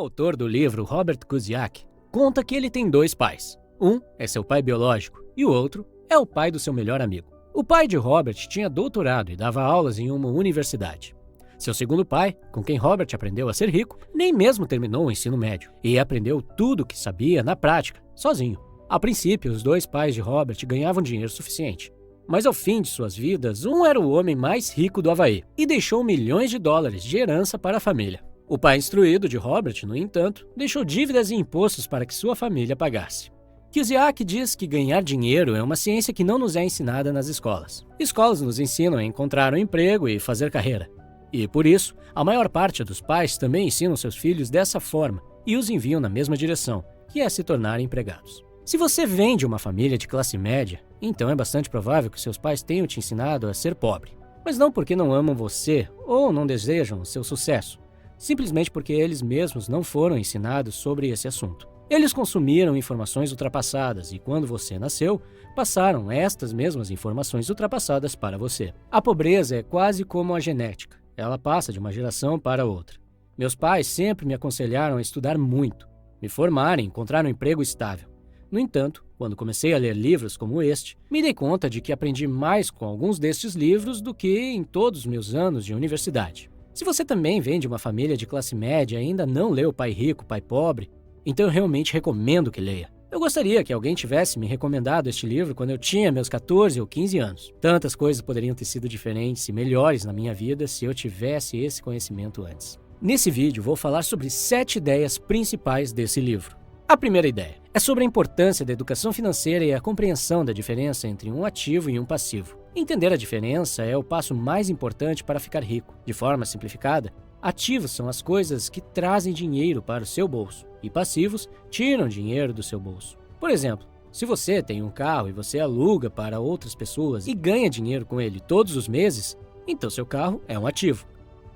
autor do livro, Robert Kuzniak, conta que ele tem 2 pais. Um é seu pai biológico e o outro é o pai do seu melhor amigo. O pai de Robert tinha doutorado e dava aulas em uma universidade. Seu segundo pai, com quem Robert aprendeu a ser rico, nem mesmo terminou o ensino médio e aprendeu tudo o que sabia na prática, sozinho. A princípio, os 2 pais de Robert ganhavam dinheiro suficiente. Mas ao fim de suas vidas, um era o homem mais rico do Havaí e deixou milhões de dólares de herança para a família. O pai instruído de Robert, no entanto, deixou dívidas e impostos para que sua família pagasse. Kuzniak diz que ganhar dinheiro é uma ciência que não nos é ensinada nas escolas. Escolas nos ensinam a encontrar um emprego e fazer carreira. E, por isso, a maior parte dos pais também ensinam seus filhos dessa forma e os enviam na mesma direção, que é se tornarem empregados. Se você vem de uma família de classe média, então é bastante provável que seus pais tenham te ensinado a ser pobre. Mas não porque não amam você ou não desejam o seu sucesso, simplesmente porque eles mesmos não foram ensinados sobre esse assunto. Eles consumiram informações ultrapassadas e, quando você nasceu, passaram estas mesmas informações ultrapassadas para você. A pobreza é quase como a genética. Ela passa de uma geração para outra. Meus pais sempre me aconselharam a estudar muito, me formar e encontrar um emprego estável. No entanto, quando comecei a ler livros como este, me dei conta de que aprendi mais com alguns destes livros do que em todos os meus anos de universidade. Se você também vem de uma família de classe média e ainda não leu Pai Rico, Pai Pobre, então eu realmente recomendo que leia. Eu gostaria que alguém tivesse me recomendado este livro quando eu tinha meus 14 ou 15 anos. Tantas coisas poderiam ter sido diferentes e melhores na minha vida se eu tivesse esse conhecimento antes. Nesse vídeo vou falar sobre 7 ideias principais desse livro. A primeira ideia é sobre a importância da educação financeira e a compreensão da diferença entre um ativo e um passivo. Entender a diferença é o passo mais importante para ficar rico. De forma simplificada, ativos são as coisas que trazem dinheiro para o seu bolso e passivos tiram dinheiro do seu bolso. Por exemplo, se você tem um carro e você aluga para outras pessoas e ganha dinheiro com ele todos os meses, então seu carro é um ativo.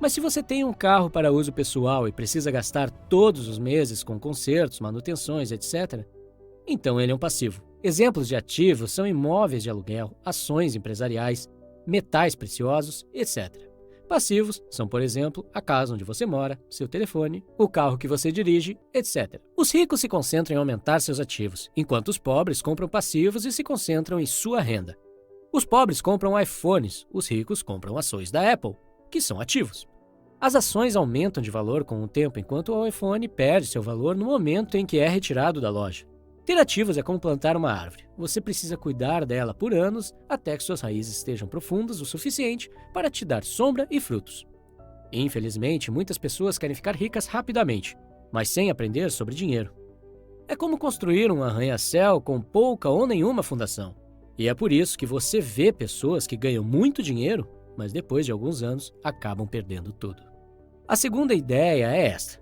Mas se você tem um carro para uso pessoal e precisa gastar todos os meses com consertos, manutenções, etc., então ele é um passivo. Exemplos de ativos são imóveis de aluguel, ações empresariais, metais preciosos, etc. Passivos são, por exemplo, a casa onde você mora, seu telefone, o carro que você dirige, etc. Os ricos se concentram em aumentar seus ativos, enquanto os pobres compram passivos e se concentram em sua renda. Os pobres compram iPhones, os ricos compram ações da Apple, que são ativos. As ações aumentam de valor com o tempo, enquanto o iPhone perde seu valor no momento em que é retirado da loja. Ter ativos é como plantar uma árvore. Você precisa cuidar dela por anos até que suas raízes estejam profundas o suficiente para te dar sombra e frutos. Infelizmente, muitas pessoas querem ficar ricas rapidamente, mas sem aprender sobre dinheiro. É como construir um arranha-céu com pouca ou nenhuma fundação. E é por isso que você vê pessoas que ganham muito dinheiro, mas depois de alguns anos acabam perdendo tudo. A segunda ideia é esta: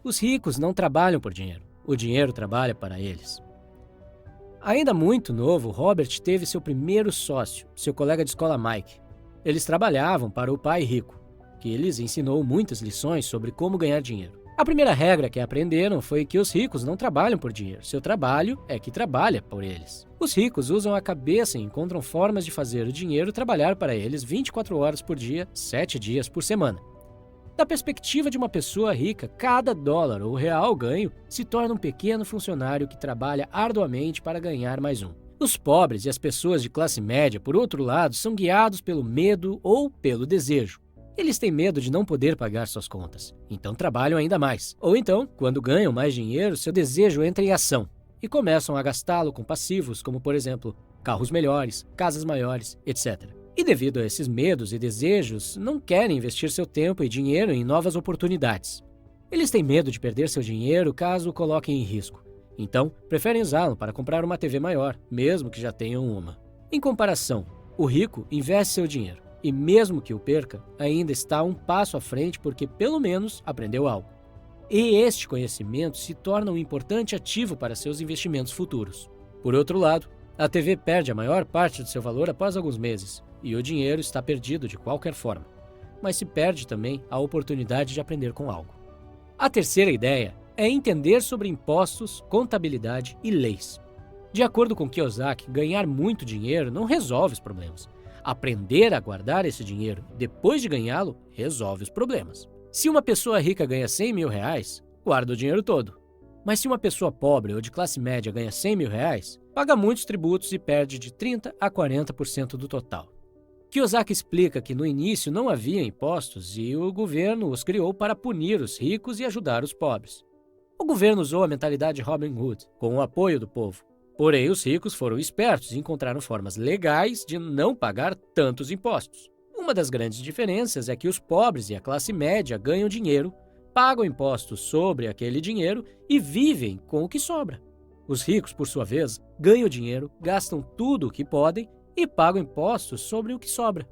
os ricos não trabalham por dinheiro. O dinheiro trabalha para eles. Ainda muito novo, Robert teve seu primeiro sócio, seu colega de escola Mike. Eles trabalhavam para o pai rico, que lhes ensinou muitas lições sobre como ganhar dinheiro. A primeira regra que aprenderam foi que os ricos não trabalham por dinheiro. Seu trabalho é que trabalha por eles. Os ricos usam a cabeça e encontram formas de fazer o dinheiro trabalhar para eles 24 horas por dia, 7 dias por semana. Da perspectiva de uma pessoa rica, cada dólar ou real ganho se torna um pequeno funcionário que trabalha arduamente para ganhar mais um. Os pobres e as pessoas de classe média, por outro lado, são guiados pelo medo ou pelo desejo. Eles têm medo de não poder pagar suas contas, então trabalham ainda mais. Ou então, quando ganham mais dinheiro, seu desejo entra em ação e começam a gastá-lo com passivos, como por exemplo, carros melhores, casas maiores, etc. E devido a esses medos e desejos, não querem investir seu tempo e dinheiro em novas oportunidades. Eles têm medo de perder seu dinheiro caso o coloquem em risco. Então, preferem usá-lo para comprar uma TV maior, mesmo que já tenham uma. Em comparação, o rico investe seu dinheiro e, mesmo que o perca, ainda está um passo à frente porque pelo menos aprendeu algo. E este conhecimento se torna um importante ativo para seus investimentos futuros. Por outro lado, a TV perde a maior parte do seu valor após alguns meses, e o dinheiro está perdido de qualquer forma. Mas se perde também a oportunidade de aprender com algo. A terceira ideia é entender sobre impostos, contabilidade e leis. De acordo com Kiyosaki, ganhar muito dinheiro não resolve os problemas. Aprender a guardar esse dinheiro depois de ganhá-lo resolve os problemas. Se uma pessoa rica ganha 100 mil reais, guarda o dinheiro todo. Mas se uma pessoa pobre ou de classe média ganha R$100.000, paga muitos tributos e perde de 30% a 40% do total. Kiyosaki explica que no início não havia impostos e o governo os criou para punir os ricos e ajudar os pobres. O governo usou a mentalidade Robin Hood, com o apoio do povo. Porém, os ricos foram espertos e encontraram formas legais de não pagar tantos impostos. Uma das grandes diferenças é que os pobres e a classe média ganham dinheiro, pagam impostos sobre aquele dinheiro e vivem com o que sobra. Os ricos, por sua vez, ganham dinheiro, gastam tudo o que podem e pagam impostos sobre o que sobra.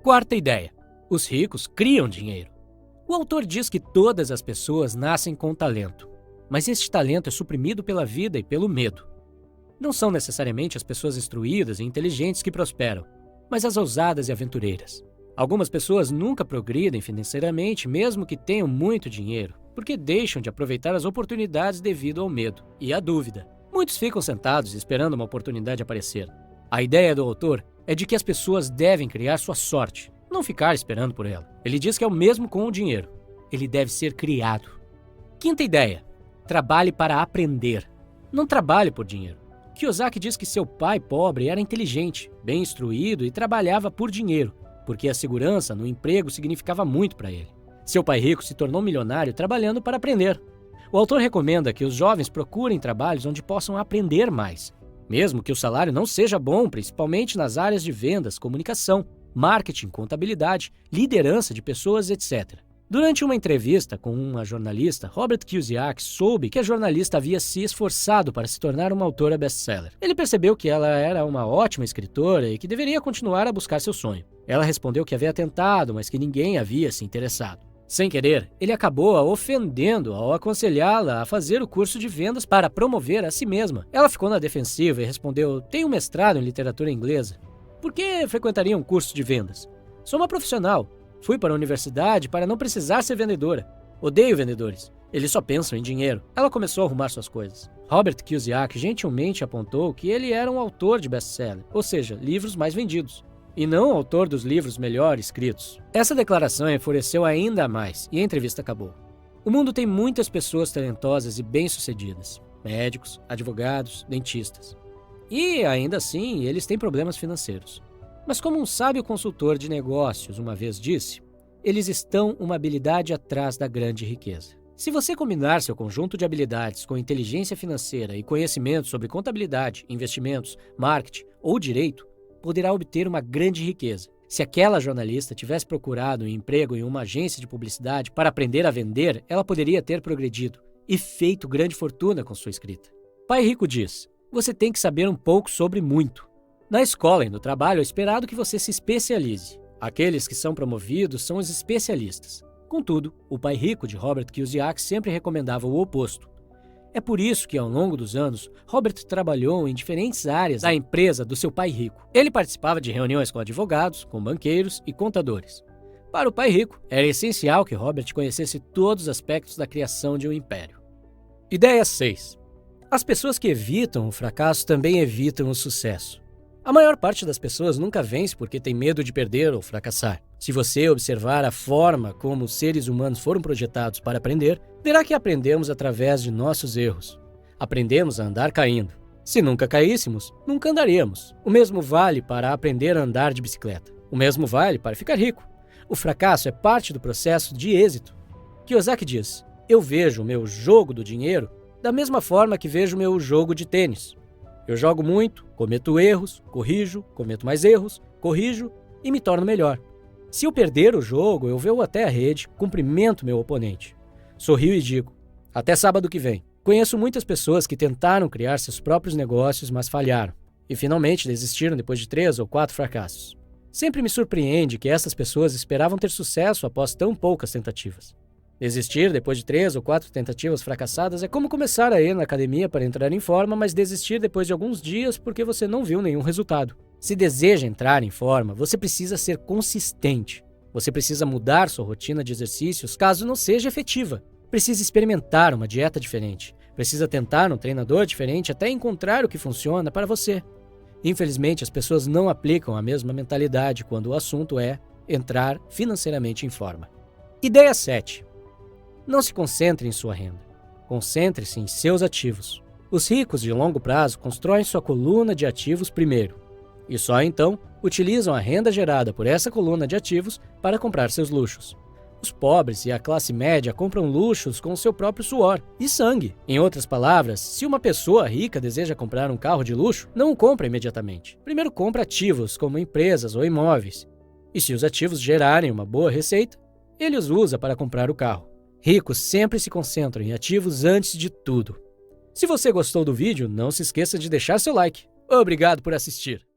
Quarta ideia: os ricos criam dinheiro. O autor diz que todas as pessoas nascem com talento, mas este talento é suprimido pela vida e pelo medo. Não são necessariamente as pessoas instruídas e inteligentes que prosperam, mas as ousadas e aventureiras. Algumas pessoas nunca progridem financeiramente, mesmo que tenham muito dinheiro, porque deixam de aproveitar as oportunidades devido ao medo e à dúvida. Muitos ficam sentados esperando uma oportunidade aparecer. A ideia do autor é de que as pessoas devem criar sua sorte, não ficar esperando por ela. Ele diz que é o mesmo com o dinheiro. Ele deve ser criado. Quinta ideia: trabalhe para aprender. Não trabalhe por dinheiro. Kiyosaki diz que seu pai pobre era inteligente, bem instruído e trabalhava por dinheiro, porque a segurança no emprego significava muito para ele. Seu pai rico se tornou milionário trabalhando para aprender. O autor recomenda que os jovens procurem trabalhos onde possam aprender mais, mesmo que o salário não seja bom, principalmente nas áreas de vendas, comunicação, marketing, contabilidade, liderança de pessoas, etc. Durante uma entrevista com uma jornalista, Robert Kiyosaki soube que a jornalista havia se esforçado para se tornar uma autora best-seller. Ele percebeu que ela era uma ótima escritora e que deveria continuar a buscar seu sonho. Ela respondeu que havia tentado, mas que ninguém havia se interessado. Sem querer, ele acabou a ofendendo ao aconselhá-la a fazer o curso de vendas para promover a si mesma. Ela ficou na defensiva e respondeu: tenho um mestrado em literatura inglesa. Por que frequentaria um curso de vendas? Sou uma profissional. Fui para a universidade para não precisar ser vendedora. Odeio vendedores. Eles só pensam em dinheiro. Ela começou a arrumar suas coisas. Robert Kiyosaki gentilmente apontou que ele era um autor de best-seller, ou seja, livros mais vendidos, e não autor dos livros melhor escritos. Essa declaração enfureceu ainda mais e a entrevista acabou. O mundo tem muitas pessoas talentosas e bem-sucedidas: médicos, advogados, dentistas. E, ainda assim, eles têm problemas financeiros. Mas como um sábio consultor de negócios uma vez disse, eles estão uma habilidade atrás da grande riqueza. Se você combinar seu conjunto de habilidades com inteligência financeira e conhecimento sobre contabilidade, investimentos, marketing ou direito, poderá obter uma grande riqueza. Se aquela jornalista tivesse procurado um emprego em uma agência de publicidade para aprender a vender, ela poderia ter progredido e feito grande fortuna com sua escrita. Pai Rico diz: você tem que saber um pouco sobre muito. Na escola e no trabalho é esperado que você se especialize. Aqueles que são promovidos são os especialistas. Contudo, o Pai Rico de Robert Kiyosaki sempre recomendava o oposto. É por isso que, ao longo dos anos, Robert trabalhou em diferentes áreas da empresa do seu pai rico. Ele participava de reuniões com advogados, com banqueiros e contadores. Para o Pai Rico, era essencial que Robert conhecesse todos os aspectos da criação de um império. Ideia 6. As pessoas que evitam o fracasso também evitam o sucesso. A maior parte das pessoas nunca vence porque tem medo de perder ou fracassar. Se você observar a forma como os seres humanos foram projetados para aprender, verá que aprendemos através de nossos erros. Aprendemos a andar caindo. Se nunca caíssemos, nunca andaríamos. O mesmo vale para aprender a andar de bicicleta. O mesmo vale para ficar rico. O fracasso é parte do processo de êxito. Kiyosaki diz: eu vejo o meu jogo do dinheiro da mesma forma que vejo o meu jogo de tênis. Eu jogo muito, cometo erros, corrijo, cometo mais erros, corrijo e me torno melhor. Se eu perder o jogo, eu vou até a rede, cumprimento meu oponente. Sorrio e digo: até sábado que vem. Conheço muitas pessoas que tentaram criar seus próprios negócios, mas falharam. E finalmente desistiram depois de 3 ou 4 fracassos. Sempre me surpreende que essas pessoas esperavam ter sucesso após tão poucas tentativas. Desistir depois de 3 ou 4 tentativas fracassadas é como começar a ir na academia para entrar em forma, mas desistir depois de alguns dias porque você não viu nenhum resultado. Se deseja entrar em forma, você precisa ser consistente. Você precisa mudar sua rotina de exercícios caso não seja efetiva. Precisa experimentar uma dieta diferente. Precisa tentar um treinador diferente até encontrar o que funciona para você. Infelizmente, as pessoas não aplicam a mesma mentalidade quando o assunto é entrar financeiramente em forma. Ideia 7. Não se concentre em sua renda. Concentre-se em seus ativos. Os ricos de longo prazo constroem sua coluna de ativos primeiro, e só então utilizam a renda gerada por essa coluna de ativos para comprar seus luxos. Os pobres e a classe média compram luxos com seu próprio suor e sangue. Em outras palavras, se uma pessoa rica deseja comprar um carro de luxo, não o compra imediatamente. Primeiro compra ativos como empresas ou imóveis. E se os ativos gerarem uma boa receita, ele os usa para comprar o carro. Ricos sempre se concentram em ativos antes de tudo. Se você gostou do vídeo, não se esqueça de deixar seu like. Obrigado por assistir!